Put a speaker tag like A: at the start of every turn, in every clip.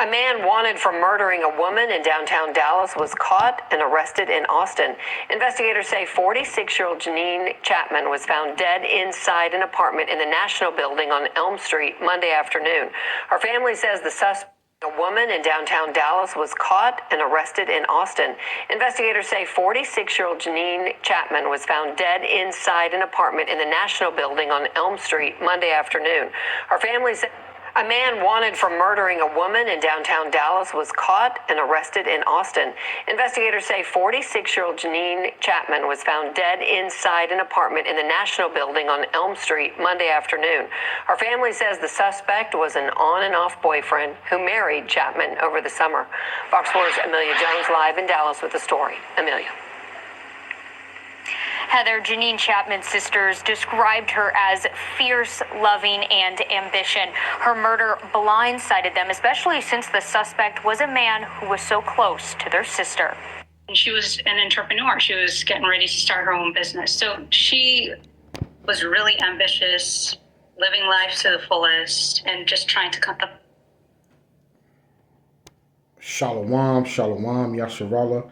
A: A man wanted for murdering a woman in downtown Dallas was caught and arrested in Austin. Investigators say 46-year-old Janine Chapman was found dead inside an apartment in the National Building on Elm Street Monday afternoon. Her family says the suspect, a woman in downtown Dallas, was caught and arrested in Austin. Investigators say 46-year-old Janine Chapman was found dead inside an apartment in the National Building on Elm Street Monday afternoon. Her family said a man wanted for murdering a woman in downtown Dallas was caught and arrested in Austin. Investigators say 46-year-old Janine Chapman was found dead inside an apartment in the National Building on Elm Street Monday afternoon. Her family says the suspect was an on and off boyfriend who married Chapman over the summer. Fox 4's Amelia Jones live in Dallas with the story. Amelia.
B: Heather, Janine Chapman's sisters described her as fierce, loving, and ambition. Her murder blindsided them, especially since the suspect was a man who was so close to their sister.
C: She was an entrepreneur. She was getting ready to start her own business. So she was really ambitious, living life to the fullest, and just trying to cut the...
D: Shalom, shalom, Yasharallah.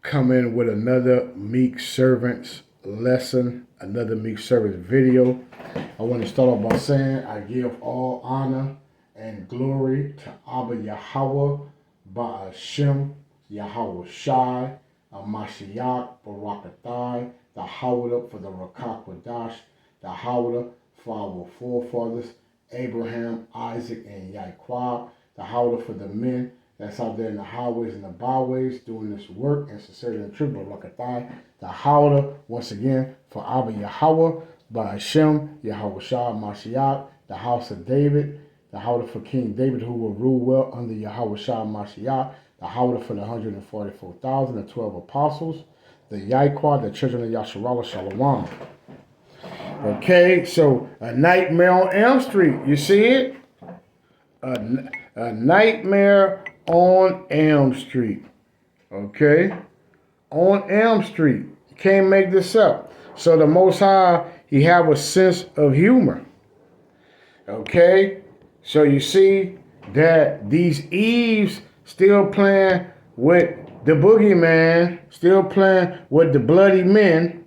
D: Come in with another Meek Servants lesson, another Meek Servants video. I want to start off by saying I give all honor and glory to Abba Yahweh, Ba'ashem, Yahweh Shai, Amashiach, Barakathai, the Hawdah for the Rakak Wadash, the Hawdah for our forefathers, Abraham, Isaac, and Yaquab, the Hawdah for the men that's out there in the highways and the byways doing this work and sincerity and truth, Barakathai, the Hawdah, once again, for Abba Yahweh, Ba'ashem, Yahweh Shai, Mashiach, the house of David, the Hawdah for King David, who will rule well under Yahweh Shai, Mashiach, the Hawdah for the 144,000, the 12 apostles, the Yaquad, the children of Yasharallah, Shalom. Okay, so a nightmare on Elm Street. You see it? A nightmare on Elm Street. Okay? On Elm Street. You can't make this up. So the Most High, he have a sense of humor. Okay? So you see that these Eves still playing with the boogeyman, still playing with the bloody men,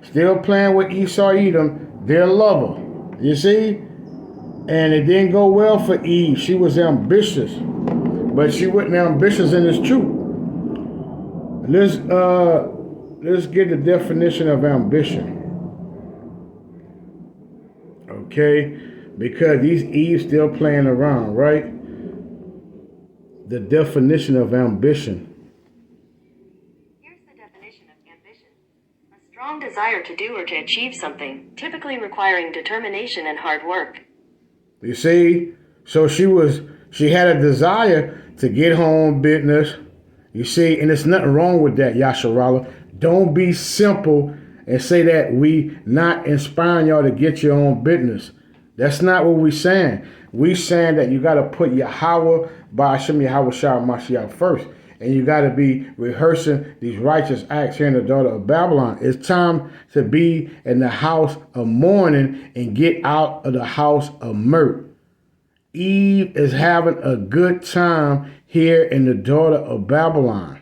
D: still playing with Esau Edom, their lover. You see? And it didn't go well for Eve. She was ambitious. But she wasn't ambitious in this truth. Let's get the definition of ambition. Okay? Because these Eves still playing around, right? The definition of ambition.
E: Here's the definition of ambition. A strong desire to do or to achieve something, typically requiring determination and hard work.
D: You see? So she had a desire to get her own business. You see? And there's nothing wrong with that, Yasharallah. Don't be simple and say that we not inspiring y'all to get your own business. That's not what we saying. We saying that you got to put Yahweh, Ba'ashem, Yahweh Shai, Mashiach first. And you got to be rehearsing these righteous acts here in the daughter of Babylon. It's time to be in the house of mourning and get out of the house of mirth. Eve is having a good time here in the daughter of Babylon.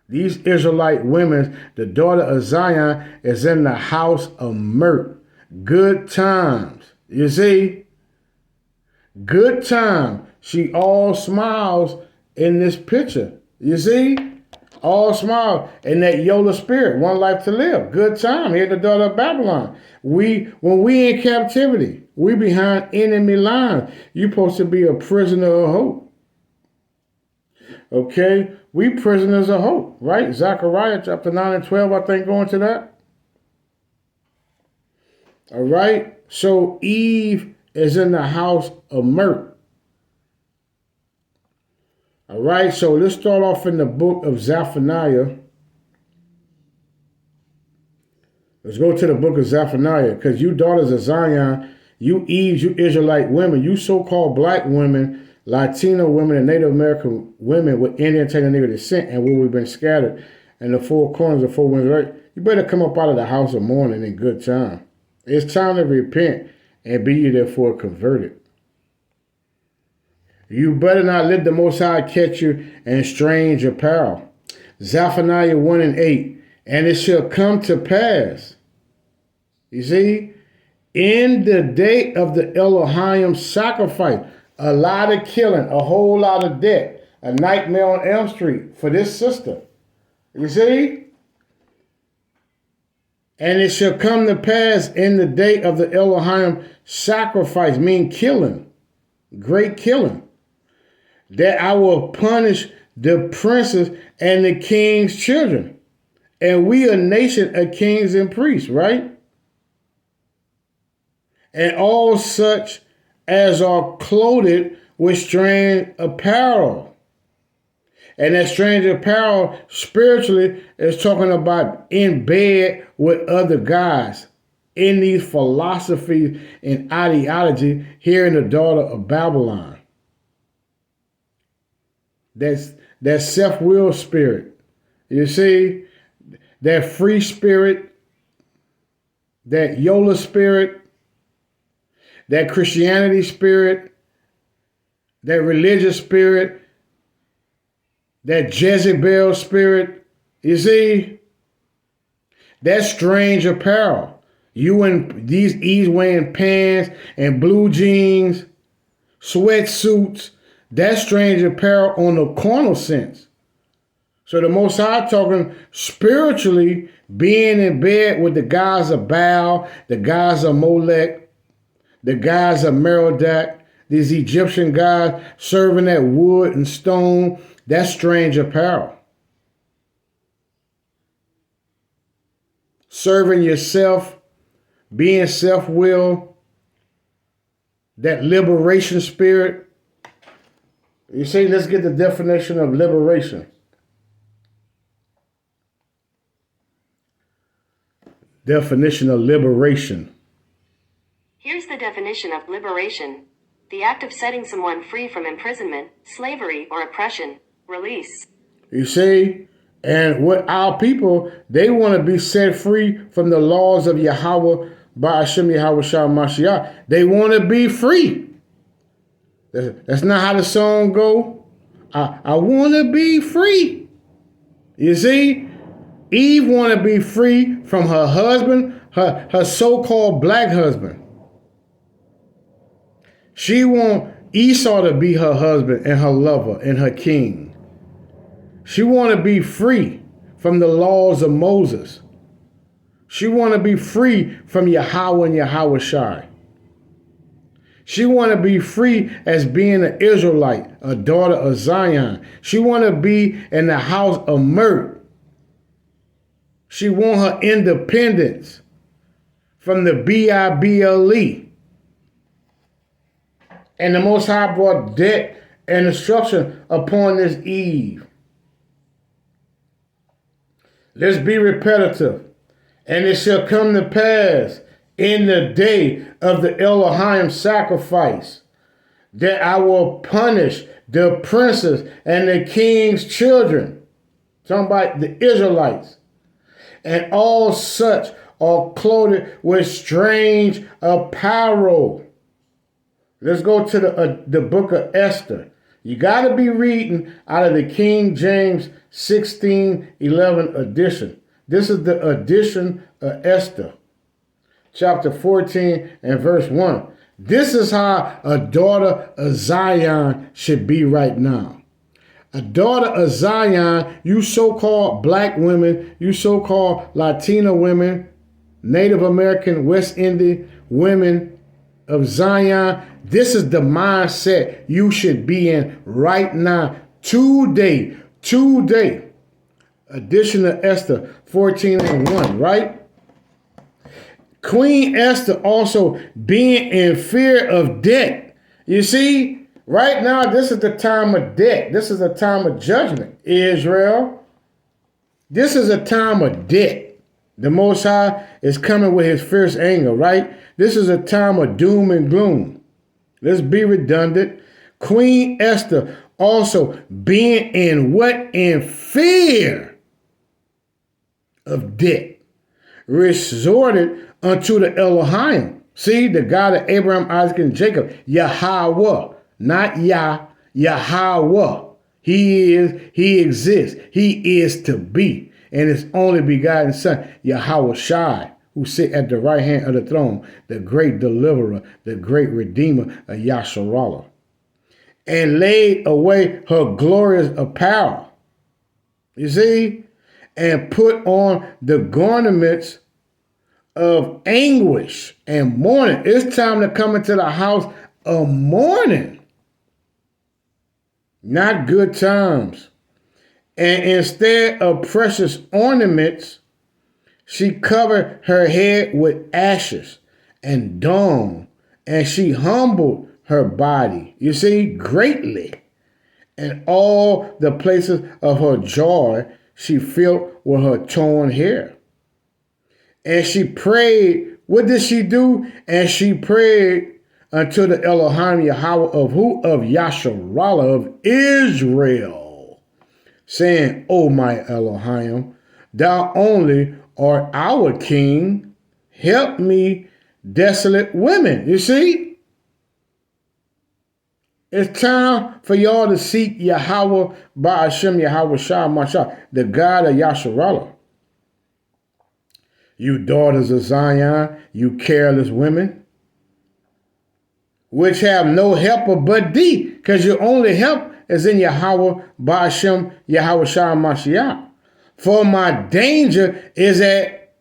D: These Israelite women, the daughter of Zion, is in the house of mirth. Good times. You see? Good time. She all smiles in this picture. You see? All smiles. In that Yola spirit. One life to live. Good time here in the daughter of Babylon. When we in captivity, we behind enemy lines. You supposed to be a prisoner of hope. Okay? We prisoners of hope. Right? Zechariah chapter 9 and 12, I think, going to that. All right? So Eve is in the house of mirth. All right, so let's start off in the book of Zephaniah. Let's go to the book of Zephaniah, because you daughters of Zion, you Eves, you Israelite women, you so-called black women, Latino women, and Native American women with Indian Taino descent, and where we've been scattered in the four corners of four winds, right? You better come up out of the house of mourning in good time. It's time to repent and be ye therefore converted. You better not let the Most High catch you in strange apparel. Zephaniah 1 and 8. And it shall come to pass. You see? In the day of the Elohim sacrifice. A lot of killing. A whole lot of death. A nightmare on Elm Street for this sister. You see? And it shall come to pass in the day of the Elohim sacrifice. Mean killing. Great killing. That I will punish the princes and the king's children. And we a nation of kings and priests, right? And all such as are clothed with strange apparel. And that strange apparel spiritually is talking about in bed with other guys. In these philosophies and ideology here in the daughter of Babylon. That's that self-will spirit. You see, that free spirit, that Yola spirit, that Christianity spirit, that religious spirit, that Jezebel spirit. You see, that strange apparel. You in these ease-wearing pants and blue jeans, sweatsuits, that strange apparel on the carnal sense. So the Most High talking spiritually, being in bed with the gods of Baal, the gods of Molech, the gods of Merodach, these Egyptian gods serving that wood and stone, that's strange apparel. Serving yourself, being self-will, that liberation spirit. You see, let's get the definition of liberation. Definition of liberation.
E: Here's the definition of liberation. The act of setting someone free from imprisonment, slavery, or oppression. Release.
D: You see? And what our people, they want to be set free from the laws of Yahweh by Hashem Yahweh Shah Mashiach. They want to be free. That's not how the song go. I want to be free. You see? Eve want to be free from her husband, her so-called black husband. She want Esau to be her husband and her lover and her king. She want to be free from the laws of Moses. She want to be free from Yahweh and Yahweh Shai. She want to be free as being an Israelite, a daughter of Zion. She want to be in the house of Mert. She want her independence from the Bible. And the Most High brought debt and destruction upon this Eve. Let's be repetitive. And it shall come to pass in the day of the Elohim sacrifice that I will punish the princes and the king's children. Talking about the Israelites. And all such are clothed with strange apparel. Let's go to the book of Esther. You got to be reading out of the King James 1611 edition. This is the edition of Esther, chapter 14 and verse 1. This is how a daughter of Zion should be right now. A daughter of Zion, you so-called black women, you so-called Latina women, Native American, West Indian women of Zion, this is the mindset you should be in right now, today. Edition of Esther 14 and 1, right? Queen Esther also being in fear of death. You see, right now, this is the time of death. This is a time of judgment, Israel. This is a time of death. The Most High is coming with his fierce anger, right? This is a time of doom and gloom. Let's be redundant. Queen Esther also being in what? In fear of death. Resorted unto the Elohim. See, the God of Abraham, Isaac, and Jacob. Yahweh. Not Yah. Yahweh. He exists. He is to be. And his only begotten son, Yahweh Shai, who sit at the right hand of the throne, the great deliverer, the great redeemer of Yasharallah, and laid away her glorious apparel. You see? And put on the garments of anguish and mourning. It's time to come into the house of mourning. Not good times. And instead of precious ornaments, she covered her head with ashes and dung, and she humbled her body, you see, greatly. And all the places of her joy she filled with her torn hair. And she prayed. What did she do? And she prayed unto the Elohim Yahweh of who? Of Yasharallah of Israel, saying, O my Elohim, thou only art our king. Help me, desolate women. You see? It's time for y'all to seek Yahweh Ba'ashem Yahweh Shah Mashah, the God of Yasharallah. You daughters of Zion, you careless women, which have no helper but thee, because your only help is in Yahweh Ba'ashem Yahweh Shah Mashiach. For my danger is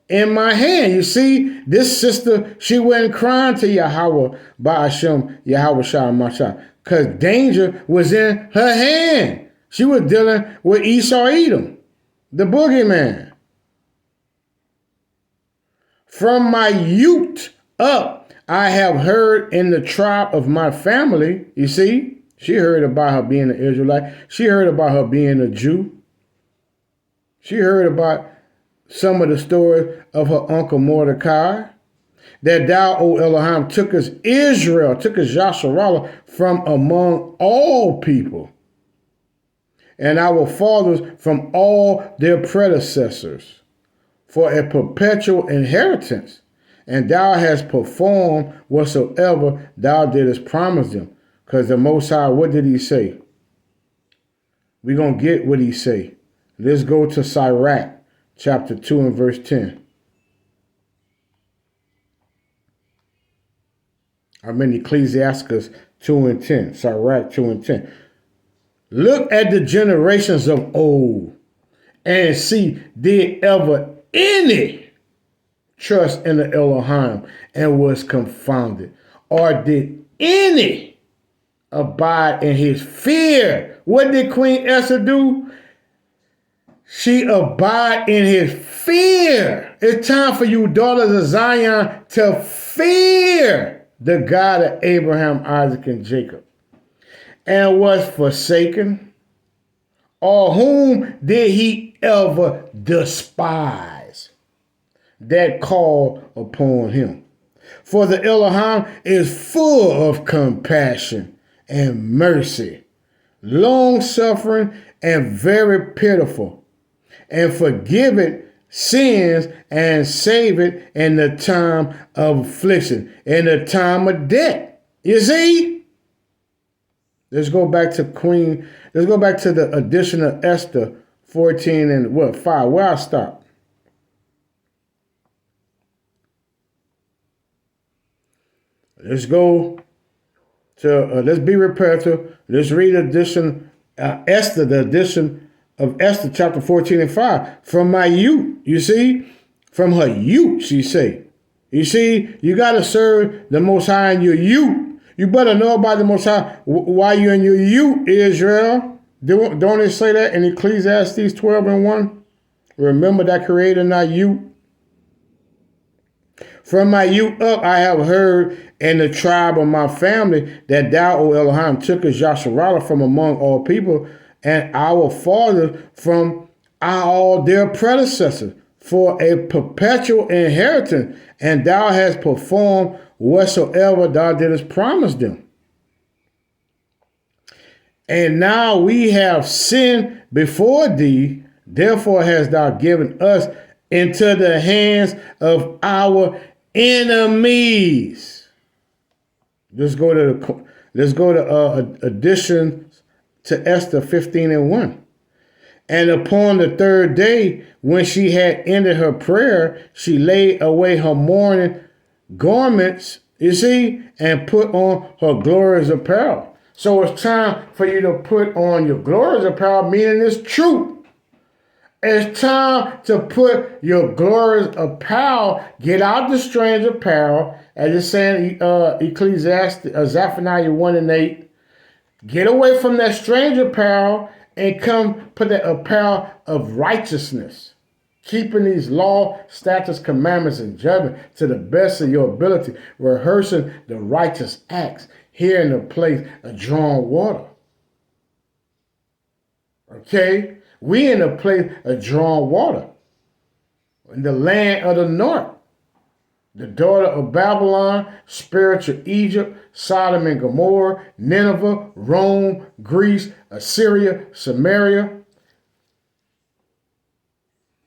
D: in my hand. You see, this sister, she went crying to Yahweh Ba'ashem Yahweh Shah Mashiach, because danger was in her hand. She was dealing with Esau Edom, the boogeyman. From my youth up, I have heard in the tribe of my family. You see, she heard about her being an Israelite. She heard about her being a Jew. She heard about some of the stories of her uncle Mordecai, that thou, O Elohim, took us Israel, took us Yasharallah from among all people, and our fathers from all their predecessors, for a perpetual inheritance, and thou hast performed whatsoever thou didst promise them. Because the Most High, what did he say? We're going to get what he say. Let's go to Sirach, chapter 2 and verse 10. I'm in Ecclesiastes 2 and 10. Sirach 2 and 10. Look at the generations of old and see, did ever any trust in the Elohim and was confounded? Or did any abide in his fear? What did Queen Esther do? She abide in his fear. It's time for you daughters of Zion to fear the God of Abraham, Isaac, and Jacob. And was forsaken, or whom did he ever despise that call upon him? For the Elohim is full of compassion and mercy, long-suffering and very pitiful, and forgiveth sins and saveth in the time of affliction, in the time of death. You see? Let's go back to the edition of Esther 14 and 5, where I stopped. Let's go to, let's be repetitive. Let's read edition Esther, the edition of Esther, chapter 14 and 5. From my youth, you see? From her youth, she say. You see, you got to serve the Most High in your youth. You better know about the Most High while you're in your youth, Israel. Don't it say that in Ecclesiastes 12 and 1? Remember that creator, not you. From my youth up, I have heard in the tribe of my family that thou, O Elohim, took us Yasharallah from among all people, and our fathers from all their predecessors, for a perpetual inheritance, and thou hast performed whatsoever thou didst promise them. And now we have sinned before thee, therefore hast thou given us into the hands of our enemies. Let's go to Let's go to addition to Esther 15:1. And upon the third day, when she had ended her prayer, she laid away her mourning garments, you see, and put on her glorious apparel. So it's time for you to put on your glorious apparel, meaning it's truth. It's time to put your glorious apparel, get out the strange apparel, as it's saying Zephaniah 1:8. Get away from that strange apparel and come put that apparel of righteousness, keeping these law, statutes, commandments, and judgment to the best of your ability, rehearsing the righteous acts here in the place of drawn water. Okay? We in a place of drawn water, in the land of the north. The daughter of Babylon, spiritual Egypt, Sodom and Gomorrah, Nineveh, Rome, Greece, Assyria, Samaria.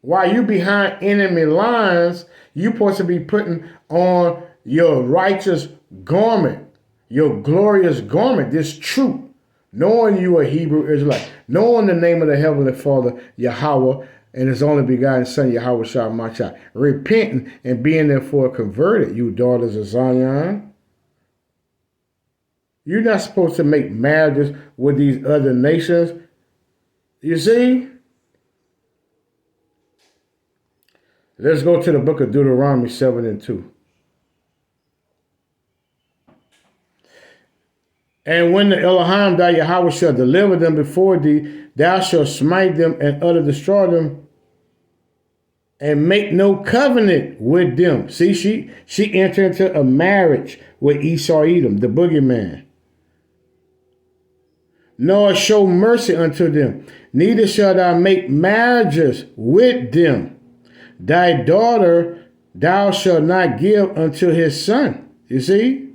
D: While you behind enemy lines, you supposed to be putting on your righteous garment, your glorious garment, this truth, knowing you are Hebrew Israelite, knowing the name of the Heavenly Father, Yahweh, and his only begotten Son, Yahweh Shah Machah, repenting and being therefore converted, you daughters of Zion. You're not supposed to make marriages with these other nations. You see? Let's go to the book of Deuteronomy 7:2. And when the Elohim thy Yahweh shall deliver them before thee, thou shalt smite them and utterly destroy them, and make no covenant with them. See, she entered into a marriage with Esau Edom, the boogeyman. Nor show mercy unto them, neither shalt thou make marriages with them. Thy daughter thou shalt not give unto his son, you see,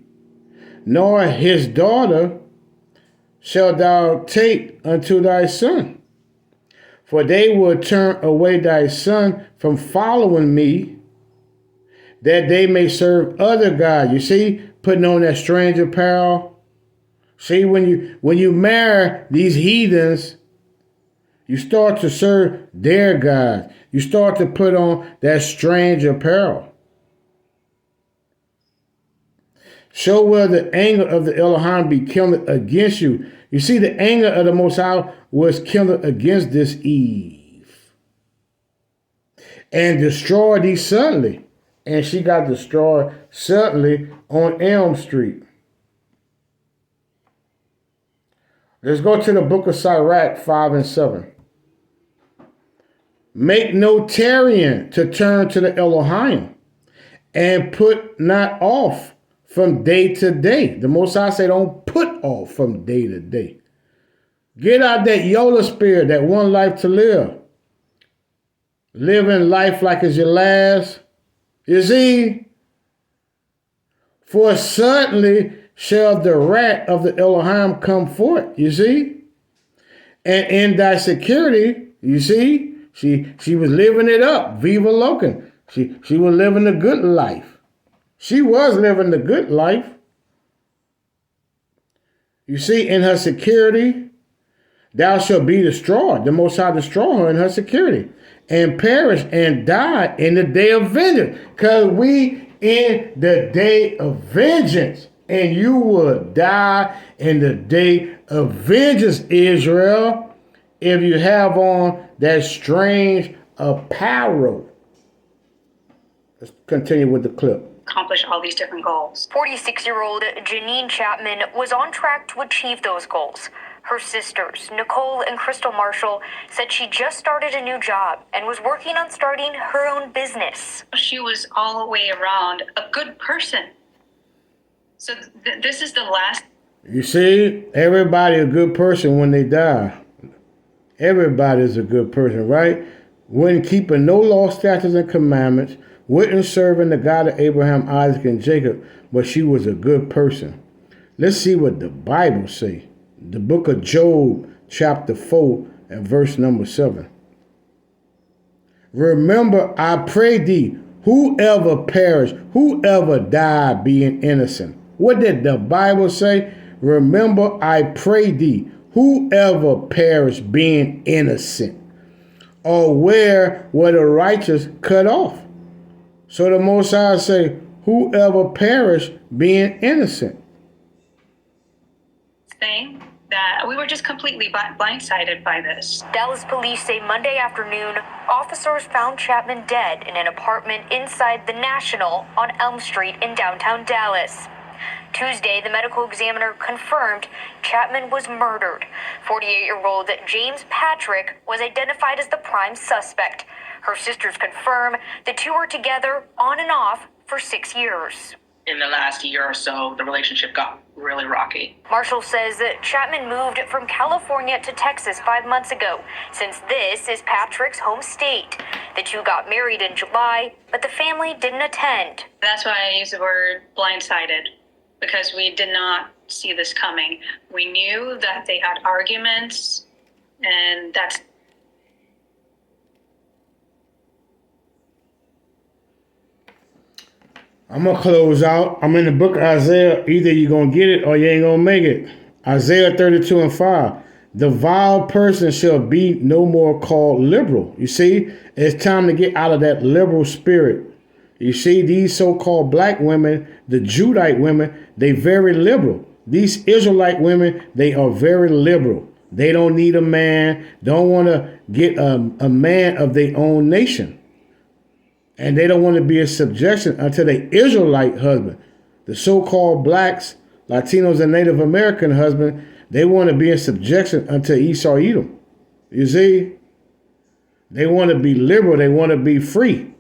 D: nor his daughter shalt thou take unto thy son. For they will turn away thy son from following me, that they may serve other gods. You see, putting on that strange apparel. See, when you marry these heathens, you start to serve their gods. You start to put on that strange apparel. So will the anger of the Elohim be kindled against you. You see, the anger of the Most High was kindled against this Eve and destroyed thee suddenly. And she got destroyed suddenly on Elm Street. Let's go to the book of Sirach 5:7. Make no tarrying to turn to the Elohim, and put not off from day to day. The Most High say don't put off from day to day. Get out that YOLO spirit, that one life to live. Living life like it's your last. You see? For certainly shall the wrath of the Elohim come forth. You see? And in thy security, you see, she was living it up. Viva Locan. She was living the good life. She was living the good life. You see, in her security, thou shalt be destroyed. The Most High destroy her in her security, and perish and die in the day of vengeance. Because we in the day of vengeance, and you will die in the day of vengeance, Israel, if you have on that strange apparel. Let's continue with the clip.
C: Accomplish all these different goals.
B: 46-year-old Janine Chapman was on track to achieve those goals. Her sisters, Nicole and Crystal Marshall, said she just started a new job and was working on starting her own business.
C: She was all the way around a good person. So this is the last.
D: You see, everybody a good person when they die. Everybody's a good person, right? When keeping no law, statutes, and commandments, wasn't serving the God of Abraham, Isaac, and Jacob, but she was a good person. Let's see what the Bible say. The book of Job, chapter 4, and verse number 7. Remember, I pray thee, whoever perished, whoever died being innocent. What did the Bible say? remember, I pray thee, whoever perish being innocent, or where were the righteous cut off? So the Most High say, whoever perish being innocent.
C: Saying that we were just completely blindsided by this.
B: Dallas police say Monday afternoon, officers found Chapman dead in an apartment inside the National on Elm Street in downtown Dallas. Tuesday, the medical examiner confirmed Chapman was murdered. 48-year-old James Patrick was identified as the prime suspect. Her sisters confirm the two were together on and off for 6 years.
F: In the last year or so, the relationship got really rocky.
B: Marshall says that Chapman moved from California to Texas 5 months ago, since this is Patrick's home state. The two got married in July, but the family didn't attend.
C: That's why I use the word blindsided, because we did not see this coming. We knew that they had arguments, and that's
D: I'm going to close out. I'm in the book of Isaiah. Either you're going to get it or you ain't going to make it. Isaiah 32:5. The vile person shall be no more called liberal. You see, it's time to get out of that liberal spirit. You see, these so-called black women, the Judite women, they very liberal. These Israelite women, they are very liberal. They don't need a man, don't want to get a man of their own nation. And they don't want to be in subjection unto the Israelite husband. The so-called blacks, Latinos, and Native American husband, they want to be in subjection unto Esau Edom. You see? They want to be liberal. They want to be free.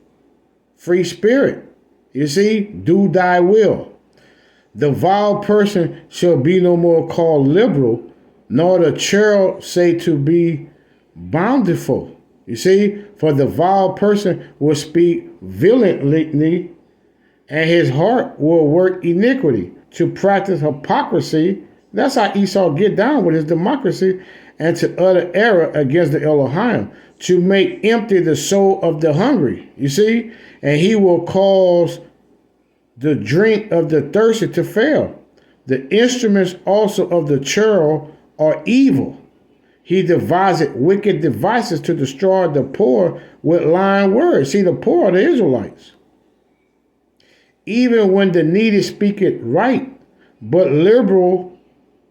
D: Free spirit. You see? Do thy will. The vile person shall be no more called liberal, nor the churl say to be bountiful. You see, for the vile person will speak violently, and his heart will work iniquity, to practice hypocrisy. That's how Esau get down with his democracy, and to utter error against the Elohim, to make empty the soul of the hungry. You see, and he will cause the drink of the thirsty to fail. The instruments also of the churl are evil. He devised wicked devices to destroy the poor with lying words. See, the poor are the Israelites. Even when the needy speak it right, but liberal,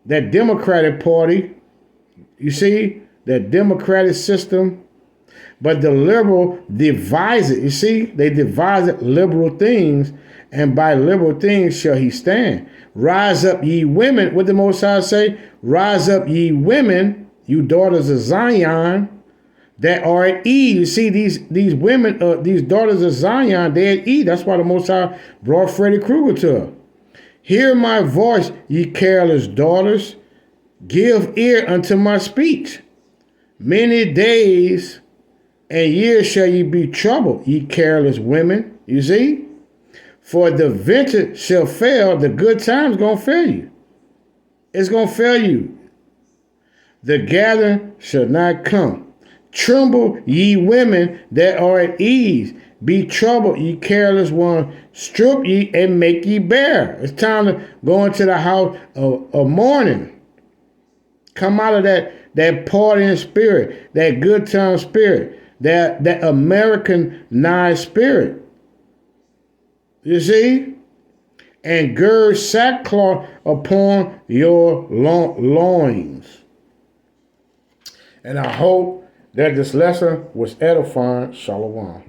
D: that Democratic Party, you see, that Democratic system, but the liberal devise it. You see, they devise it liberal things, and by liberal things shall he stand. Rise up, ye women. What the Most High say? Rise up, ye women, you daughters of Zion, that are at ease. You see, these women, these daughters of Zion, they're at ease. That's why the Most High brought Freddy Krueger to her. Hear my voice, ye careless daughters. Give ear unto my speech. Many days and years shall ye be troubled, ye careless women. You see? For the venture shall fail, the good times gonna fail you. It's gonna fail you. The gathering shall not come. Tremble, ye women that are at ease. Be troubled, ye careless one. Strip ye and make ye bare. It's time to go into the house of mourning. Come out of that partying spirit, that good time spirit, that Americanized spirit. You see? And gird sackcloth upon your loins. And I hope that this lesson was edifying. Shalom.